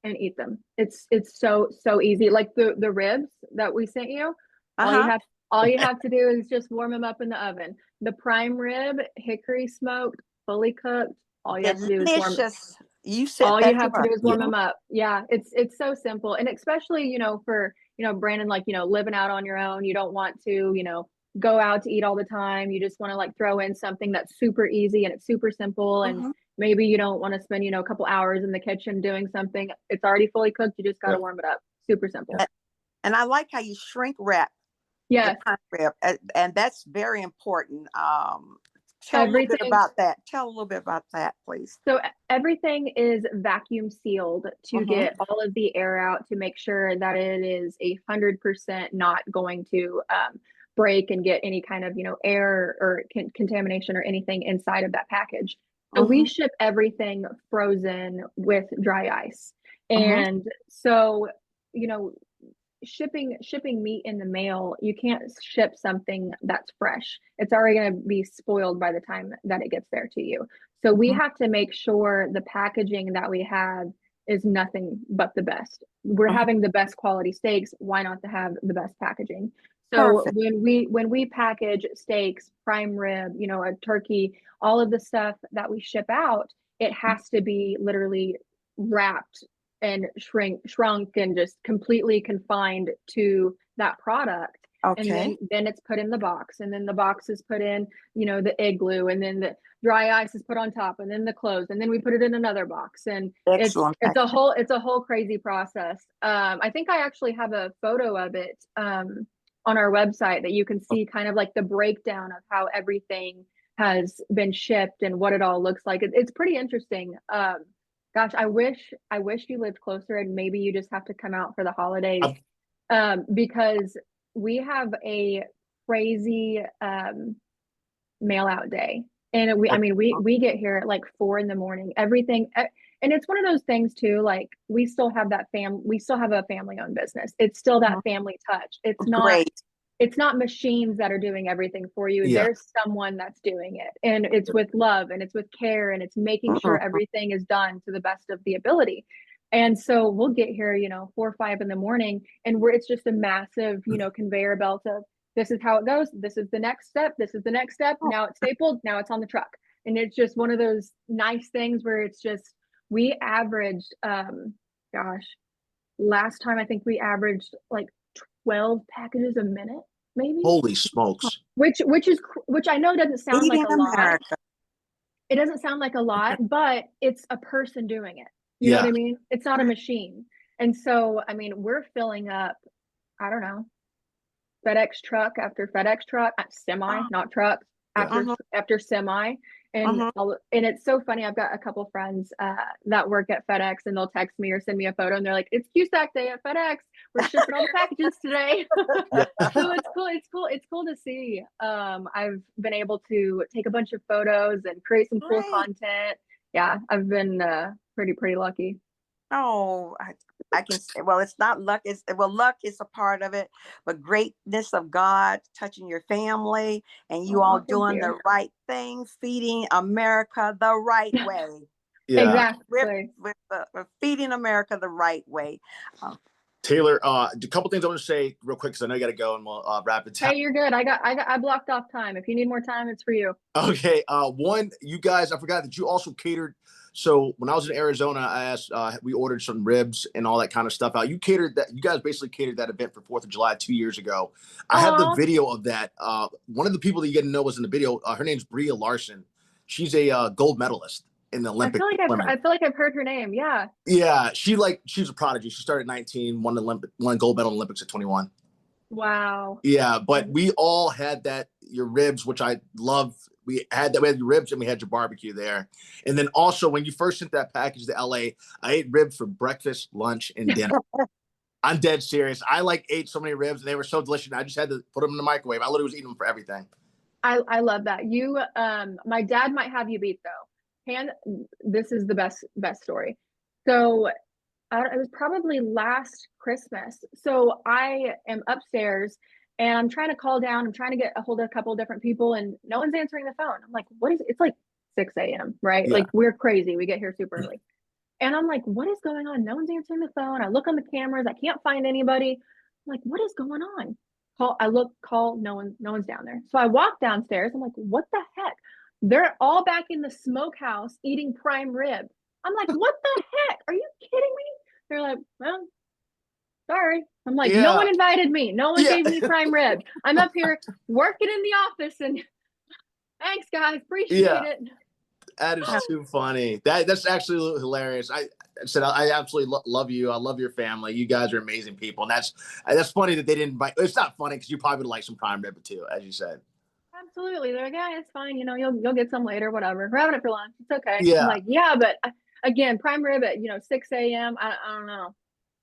and eat them. It's so easy. Like the ribs that we sent you, all you have to do is just warm them up in the oven. The prime rib, hickory smoked, fully cooked. All you have to do is warm. You said all you have to do is warm them up. Yeah, it's so simple, and especially for Brandon, like living out on your own, you don't want to go out to eat all the time. You just want to like throw in something that's super easy and it's super simple, and maybe you don't want to spend a couple hours in the kitchen doing something. It's already fully cooked. You just got to warm it up. Super simple. And I like how you shrink wrap. Yes, and that's very important. Tell a little bit about that, please. So everything is vacuum sealed to get all of the air out, to make sure that it is 100% not going to break and get any kind of air or contamination or anything inside of that package. So we ship everything frozen with dry ice, and so shipping meat in the mail, you can't ship something that's fresh. It's already going to be spoiled by the time that it gets there to you. So we have to make sure the packaging that we have is nothing but the best. We're having the best quality steaks. Why not to have the best packaging? So Perfect. when we package steaks, prime rib, you know, a turkey, all of the stuff that we ship out, it has to be literally wrapped and shrunk and just completely confined to that product. And Okay. then it's put in the box, and then the box is put in, you know, the igloo, and then the dry ice is put on top, and then the clothes, and then we put it in another box. And Excellent. it's a whole crazy process. I think I actually have a photo of it on our website that you can see kind of like the breakdown of how everything has been shipped and what it all looks like. It's pretty interesting. Gosh, I wish you lived closer, and maybe you just have to come out for the holidays, because we have a crazy mail out day. And we get here at like 4 a.m. Everything, and it's one of those things too, like we still have a family owned business. It's still that family touch. It's not machines that are doing everything for you. Yeah. There's someone that's doing it, and it's with love, and it's with care, and it's making sure everything is done to the best of the ability. And so we'll get here, you know, 4 or 5 a.m, and it's just a massive, you know, conveyor belt of, this is how it goes. This is the next step. This is the next step. Now it's stapled. Now it's on the truck. And it's just one of those nice things where it's just, we averaged, last time I think we averaged like 12 packages a minute, maybe. Holy smokes. Which I know doesn't sound like a lot. It doesn't sound like a lot, but it's a person doing it. You know what I mean? It's not a machine. And so, I mean, we're filling up, I don't know, FedEx truck after FedEx truck, semi, not truck, after semi. And and it's so funny. I've got a couple friends that work at FedEx, and they'll text me or send me a photo, and they're like, "It's Cusack Day at FedEx. We're shipping all the packages today." So it's cool. It's cool to see. I've been able to take a bunch of photos and create some cool content. Yeah, I've been pretty lucky. Oh, I can say, well, it's not luck. Luck is a part of it, but greatness of God touching your family, and you all doing the right thing, feeding America the right way. Exactly. We're feeding America the right way. Taylor, a couple things I want to say real quick, because I know you got to go, and we'll wrap it. Hey, you're good. I blocked off time. If you need more time, it's for you. Okay. One, you guys, I forgot that you also catered. So when I was in Arizona, I asked, we ordered some ribs and all that kind of stuff out. You guys basically catered that event for 4th of July 2 years ago. I have the video of that. One of the people that you get to know was in the video. Her name's Bria Larson. She's a gold medalist in the Olympic. I feel like I've heard her name. Yeah. Yeah. She's a prodigy. She started at 19, won gold medal in Olympics at 21. Wow. Yeah. But we all had your ribs, which I love. We had your ribs, and we had your barbecue there. And then also, when you first sent that package to LA, I ate ribs for breakfast, lunch, and dinner. I'm dead serious. I ate so many ribs, and they were so delicious. I just had to put them in the microwave. I literally was eating them for everything. I love that. My dad might have you beat though. This is the best story. So it was probably last Christmas. So I am upstairs, and I'm trying to call down. I'm trying to get a hold of a couple of different people, and no one's answering the phone. I'm like, what is it? It's like 6 a.m, right? Yeah. Like, we're crazy. We get here super early. And I'm like, what is going on? No one's answering the phone. I look on the cameras. I can't find anybody. I'm like, what is going on? Call, no one's down there. So I walk downstairs. I'm like, what the heck? They're all back in the smokehouse eating prime rib. I'm like, what the heck? Are you kidding me? They're like, well, sorry. I'm like, no one invited me. No one gave me prime rib. I'm up here working in the office, and thanks, guys. Appreciate it. That is too funny. That's actually hilarious. I said I absolutely love you. I love your family. You guys are amazing people, and that's funny that they didn't invite. It's not funny because you probably would like some prime rib too, as you said. Absolutely. They're like, yeah, it's fine. You know, you'll get some later, whatever. We're having it for lunch. It's okay. Yeah. I'm like, yeah, but again, prime rib at 6 a.m. I don't know.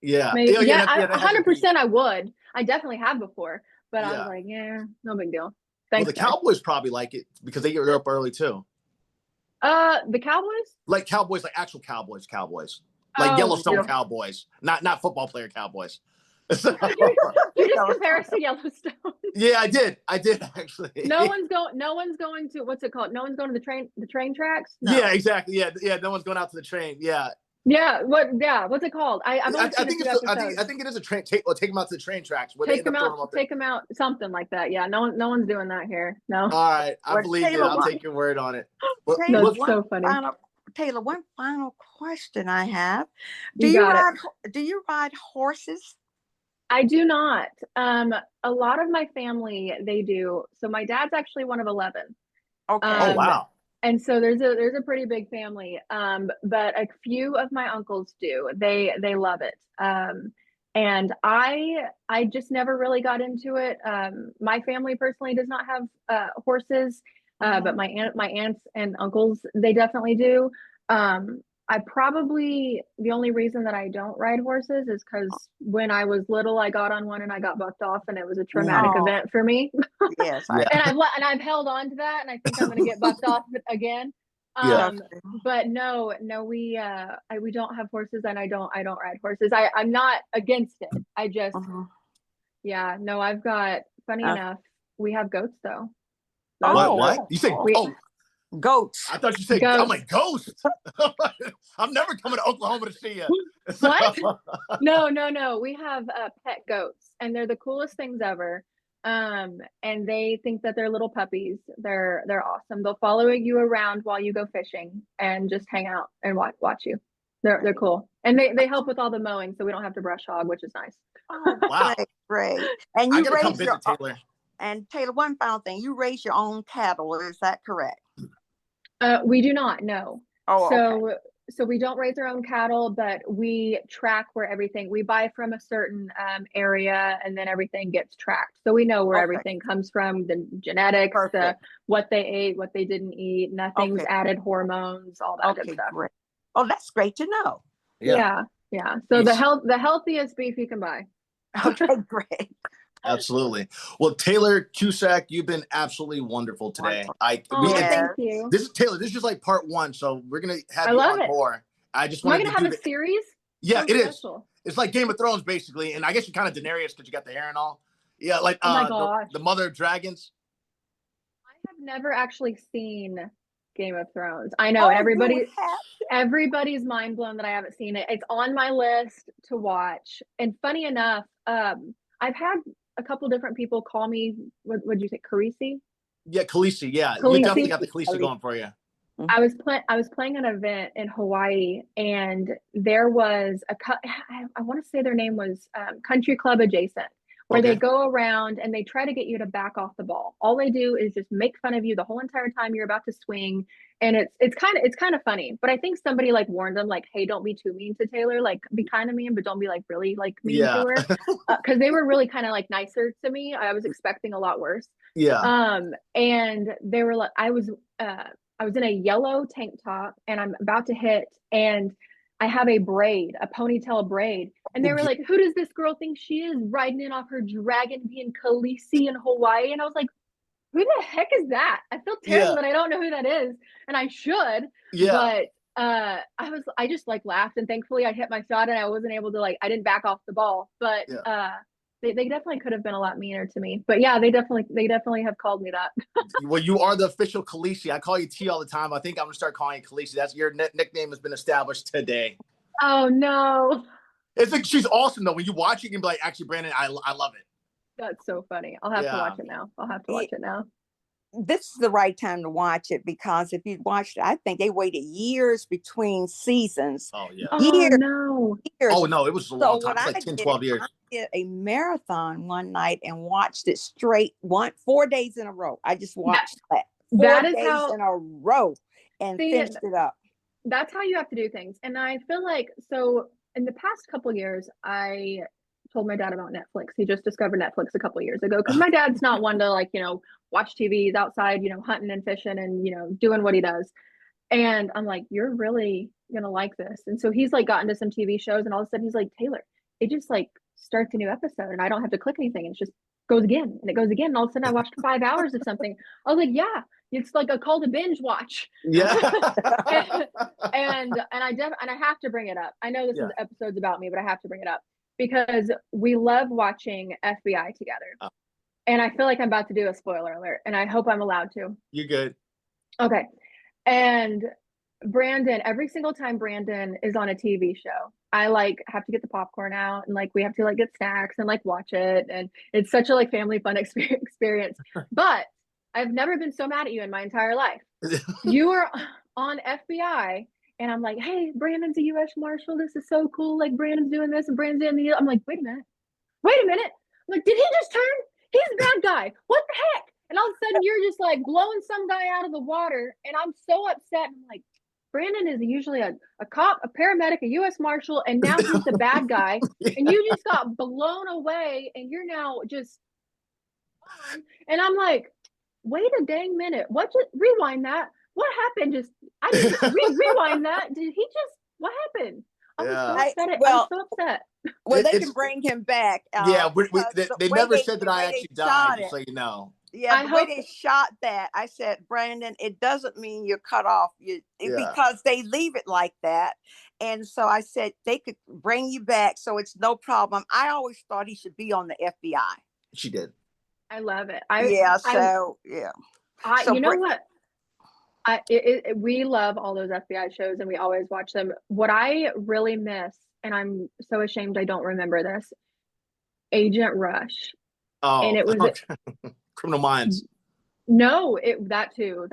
Yeah. Maybe, 100% I would. I definitely have before, but I was like, yeah, no big deal. Thanks. Well, the Cowboys probably like it because they get up early too. The Cowboys? Like Cowboys, like actual Cowboys. Like Yellowstone Cowboys, not football player Cowboys. You just compare us to Yellowstone. Yeah, I did actually. No one's going to, what's it called? No one's going to the train tracks? No. Yeah, exactly. Yeah. No one's going out to the train. Yeah. Yeah, what's it called? I've only seen a few episodes. I think it is a train. Take them out to the train tracks. Where Take they them end up out, throwing them up there. take them out, something like that. Yeah, no one's doing that here. No. All right, I Well, believe you. Taylor, I'll take your word on it. Taylor, That's so funny. Taylor, one final question I have. You got it. Do you ride horses? I do not. A lot of my family, they do. So my dad's actually one of 11. Okay. Oh wow. And so there's a pretty big family. But a few of my uncles do. They love it. And I just never really got into it. My family personally does not have horses, but my aunts and uncles, they definitely do. I probably, the only reason that I don't ride horses is because when I was little, I got on one and I got bucked off, and it was a traumatic event for me. Yes. And I've held on to that, and I think I'm gonna get bucked off again. Yeah. But no, we don't have horses, and I don't ride horses. I'm not against it. I just yeah, no, I've got, funny enough, we have goats though. What? You say goats? I thought you said Goats. I'm like ghost. I'm never coming to Oklahoma to see you. What? No. We have pet goats, and they're the coolest things ever. And they think that they're little puppies. They're awesome. They'll follow you around while you go fishing and just hang out and watch you. They're cool, and they help with all the mowing, so we don't have to brush hog, which is nice. Oh, Wow. great. And I you gotta come raise your visit Taylor. and Taylor, one final thing, you raise your own cattle, is that correct? We do not, no. Oh, okay. So we don't raise our own cattle, but we track where we buy from a certain area, and then everything gets tracked. So we know where everything comes from, the genetics, what they ate, what they didn't eat, nothing's added hormones, all that good stuff. Great. Oh, that's great to know. Yeah. So the healthiest beef you can buy. Okay, great. Absolutely. Well, Taylor Cusack, you've been absolutely wonderful today. Thank you. This is Taylor. This is just like part one, so we're gonna have you on more. I just want to to have a series. Yeah, it is. It's like Game of Thrones, basically, and I guess you're kind of Daenerys because you got the hair and all. Yeah, like the mother of dragons. I have never actually seen Game of Thrones. I know, everybody's mind blown that I haven't seen it. It's on my list to watch. And funny enough, I've had a couple different people call me. What would you say, Khaleesi? Yeah, Khaleesi. Yeah, you definitely got the Khaleesi going for you. I was playing an event in Hawaii, and there was I want to say their name was Country Club Adjacent, where they go around and they try to get you to back off the ball. All they do is just make fun of you the whole entire time you're about to swing, and it's kind of funny. But I think somebody like warned them, like, hey, don't be too mean to Taylor, like be kind of mean, but don't be like really like mean to her, because they were really kind of like nicer to me. I was expecting a lot worse. And they were like, I was in a yellow tank top, and I'm about to hit, and I have a ponytail braid. And they were like, who does this girl think she is, riding in off her dragon being Khaleesi in Hawaii? And I was like, who the heck is that? I feel terrible that I don't know who that is. And I should. But I just like laughed, and thankfully I hit my shot, and I wasn't able to I didn't back off the ball. But they definitely could have been a lot meaner to me. But yeah, they definitely have called me that. Well, you are the official Khaleesi. I call you T all the time. I think I'm gonna start calling you Khaleesi. That's your nickname has been established today. Oh no. It's like she's awesome though. When you watch it, you can be like, actually, Brandon, I love it. That's so funny. I'll have to watch it now. This is the right time to watch it, because if you watched it, I think they waited years between seasons. Oh yeah. Years. Oh no, it was a long time. It was like 10, 12 years. I did a marathon one night and watched it straight 4 days in a row. I just watched that. 4 days in a row and finished it up. That's how you have to do things. And I feel like, so in the past couple years, I told my dad about Netflix. He just discovered Netflix a couple years ago, because my dad's not one to watch TV. He's outside, hunting and fishing and, doing what he does. And I'm like, you're really going to like this. And so he's gotten to some TV shows, and all of a sudden he's like, Taylor, it just starts a new episode and I don't have to click anything. And it just goes again and it goes again. And all of a sudden I watched 5 hours of something. I was like, yeah, it's like a call to binge watch. Yeah. and I have to bring it up. I know this is episodes about me, but I have to bring it up because we love watching FBI together. And I feel like I'm about to do a spoiler alert, and I hope I'm allowed to. You're good. Okay. And Brandon, every single time Brandon is on a TV show, I like have to get the popcorn out and like we have to like get snacks and like watch it. And it's such a like family fun experience. But I've never been so mad at you in my entire life. You were on FBI and I'm like, hey, Brandon's a US Marshal. This is so cool. Like Brandon's doing this and Brandon's doing the I'm like, wait a minute. Wait a minute. I'm like, did he just turn? He's a bad guy. What the heck? And all of a sudden you're just like blowing some guy out of the water. And I'm so upset. I'm like, Brandon is usually a cop, a paramedic, a U.S. Marshal, and now he's the bad guy. Yeah. And you just got blown away, and you're now just. And I'm like, wait a dang minute. What? Just rewind that. What happened? Just I didn't rewind that. Did he just? What happened? I was so upset. I was so upset. Well, they can bring him back. Yeah, they never said that I way they actually died, just it. so you know. Yeah, the way they shot that, I said, Brandon, it doesn't mean you're cut off because they leave it like that. And so I said they could bring you back, so it's no problem. I always thought he should be on the FBI. She did. I love it. So you know what? We love all those FBI shows and we always watch them. What I really miss, and I'm so ashamed I don't remember this, Agent Rush. Oh, and it was Criminal Minds. No, that too,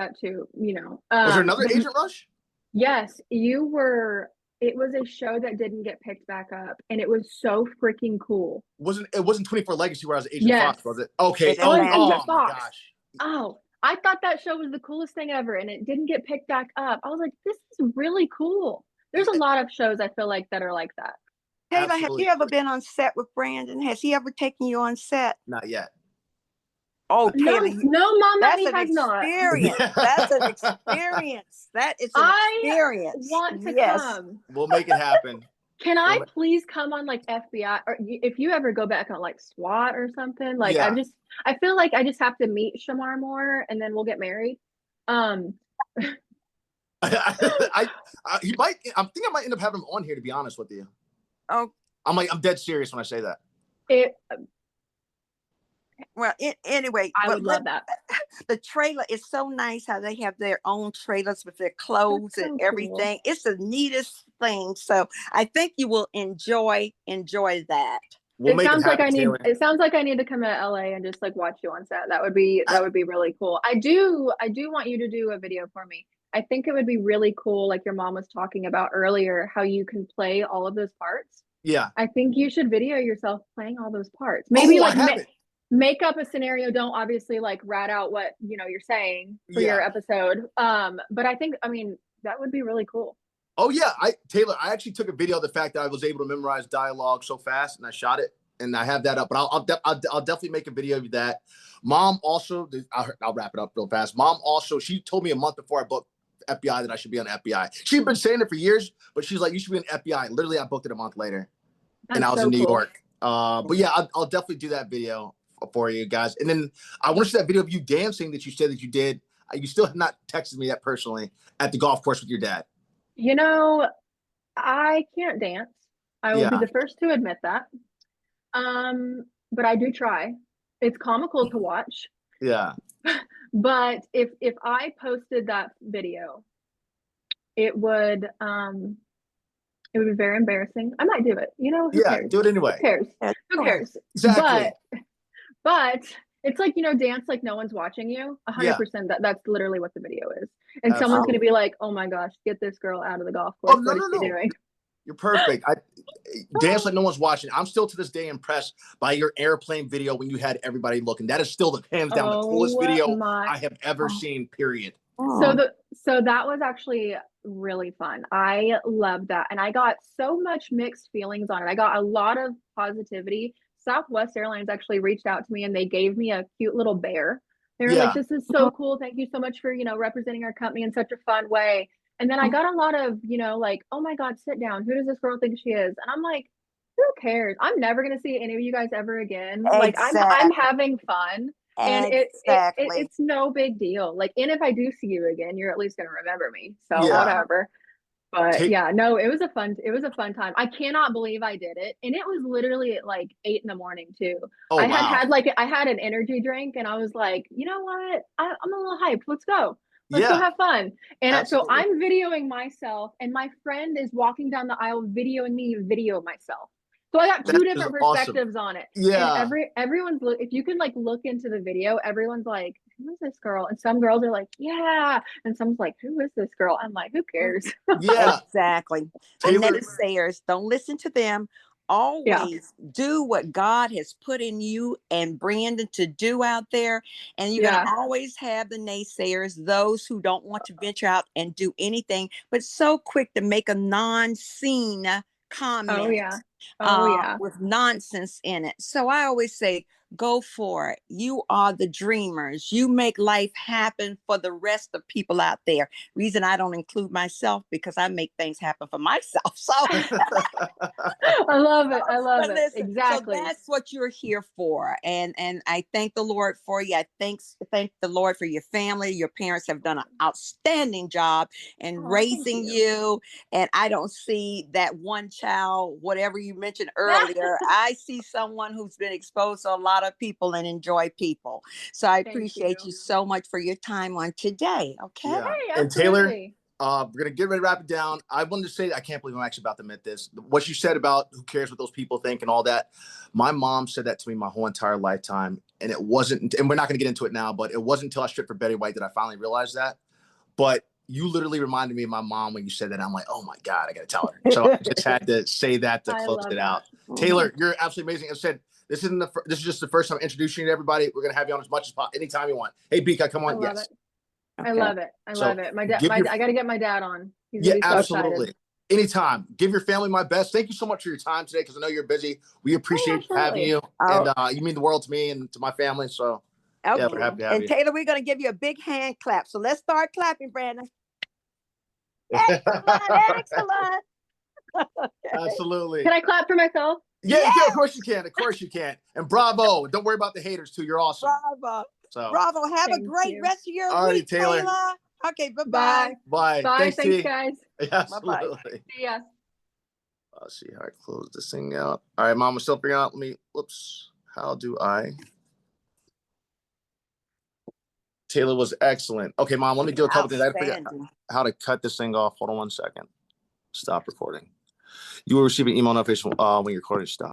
you know. Was there another Agent Rush? Yes, you were. It was a show that didn't get picked back up, and it was so freaking cool. It wasn't 24 Legacy where I was Agent Fox, was it? Okay. It was Agent my Fox. gosh. Oh, I thought that show was the coolest thing ever, and it didn't get picked back up. I was like, this is really cool. There's a lot of shows I feel like that are like that. Taylor, Absolutely. Have you ever been on set with Brandon? Has he ever taken you on set? Not yet. Oh, Taylor, no, Mom, that's an experience. That's an experience. That is an experience. I want to come. We'll make it happen. Can I please come on like FBI, or if you ever go back on like SWAT or something? Like I feel like I just have to meet Shamar more, and then we'll get married. I think I might end up having him on here, to be honest with you. Oh, I'm dead serious when I say that. Anyway, I would love that. The trailer is so nice how they have their own trailers with their clothes and everything. Cool. It's the neatest thing. So I think you will enjoy that. It sounds like I need to come to LA and just like watch you on set. That would be really cool. I do want you to do a video for me. I think it would be really cool, like your mom was talking about earlier, how you can play all of those parts. Yeah. I think you should video yourself playing all those parts. Maybe make up a scenario. Don't obviously like rat out what you're saying for your episode. But I think that would be really cool. Oh yeah, Taylor, I actually took a video of the fact that I was able to memorize dialogue so fast, and I shot it, and I have that up. But I'll definitely make a video of that. Mom also, I'll wrap it up real fast. Mom also, she told me a month before I booked FBI that I should be on FBI. She'd been saying it for years, but she's like, you should be on FBI. Literally, I booked it a month later, and I was in New York. But yeah, I'll definitely do that video for you guys. And then I want to see that video of you dancing that you said that you did. You still have not texted me that personally at the golf course with your dad. I can't dance. I will be the first to admit that. But I do try. It's comical to watch. Yeah. But if I posted that video, it would be very embarrassing. I might do it. Who cares? Do it anyway. Who cares? Exactly. But it's like, dance like no one's watching you. 100%. That's literally what the video is. And someone's going to be like, oh my gosh, get this girl out of the golf course. What is she doing? You're perfect. Dance like no one's watching. I'm still to this day impressed by your airplane video when you had everybody looking. That is still the hands down the coolest video I have ever seen, period. So that was actually really fun. I loved that. And I got so much mixed feelings on it. I got a lot of positivity. Southwest Airlines actually reached out to me and they gave me a cute little bear. They were like, this is so cool. Thank you so much for, representing our company in such a fun way. And then I got a lot of, like, oh my God, sit down. Who does this girl think she is? And I'm like, who cares? I'm never going to see any of you guys ever again. Exactly. Like I'm having fun. And it's no big deal. Like, and if I do see you again, you're at least going to remember me. So whatever. But it was a fun time. I cannot believe I did it. And it was literally at like 8 a.m. too. Oh, I had an energy drink and I was like, you know what? I'm a little hyped. Let's go. Let's go Yeah, have fun. And so absolutely. I'm videoing myself, and my friend is walking down the aisle videoing me video myself. So I got That two is different awesome. perspectives on it. And Yeah. everyone's look, if you can like look into the video, everyone's like, who is this girl? And some girls are like, yeah. And someone's like, who is this girl? I'm like, who cares? Yeah. Exactly. The Taylor, naysayers, don't listen to them. Yeah. Always do what God has put in you and Brandon to do out there. And you're going Yeah. to always have the naysayers, those who don't want to venture out and do anything, but so quick to make a non-seen Oh comment yeah. Oh yeah. with nonsense in it. So I always say, go for it. You are the dreamers. You make life happen for the rest of people out there. Reason I don't include myself because I make things happen for myself. So I love it. I love but it. listen, so Exactly. that's what you're here for, and I thank the Lord for you. I thank the Lord for your family. Your parents have done an outstanding job in Oh, thank raising you. you, and I don't see that one child, whatever you mentioned earlier. I see someone who's been exposed to a lot of people and enjoy people. So I Thank appreciate you. you so much for your time on today. Okay. yeah. Hey, And Taylor, absolutely. we're gonna get ready to wrap it down. I wanted to say I can't believe I'm actually about to admit this. What you said about who cares what those people think and all that. My mom said that to me my whole entire lifetime, and it wasn't. And we're not gonna get into it now, but it wasn't until I stripped for Betty White that I finally realized that. But you literally reminded me of my mom when you said that. I'm like, oh my God, I gotta tell her. So I just had to say that to I close love it out. that. Taylor, you're absolutely amazing. As I said, this is just the first time introducing you to everybody. We're gonna have you on as much as possible, anytime you want. Hey, Beaka, come I on. love Yes. it. I Okay. love it. I So love it. My dad, give your I got to get my dad on. He's yeah, gonna be so absolutely. excited. Anytime. Give your family my best. Thank you so much for your time today because I know you're busy. We Oh, appreciate having absolutely. you. Oh, And you mean the world to me and to my family. So yeah, we're okay. happy to have And you. Taylor, we're going to give you a big hand clap. So let's start clapping, Brandon. Excellent, excellent. Okay. Absolutely. Can I clap for myself? Yeah, Yeah, yeah, of course you can. Of course you can. And bravo. Don't worry about the haters too. You're awesome. bravo. So Bravo. Have a Thank great you. rest of your all righty, week, Taylor. Taylor. Okay, bye-bye. Bye. Bye. Bye. Thanks, Thanks, T. guys. Bye-bye. Absolutely. See ya. Let's see how I close this thing out. All right, Mom, I'm still figuring out. Whoops. How do I? Taylor was excellent. Okay, Mom, let me do a couple things. I got to figure out Outstanding. how to cut this thing off. Hold on one second. Stop recording. You will receive an email notification when your recording stops.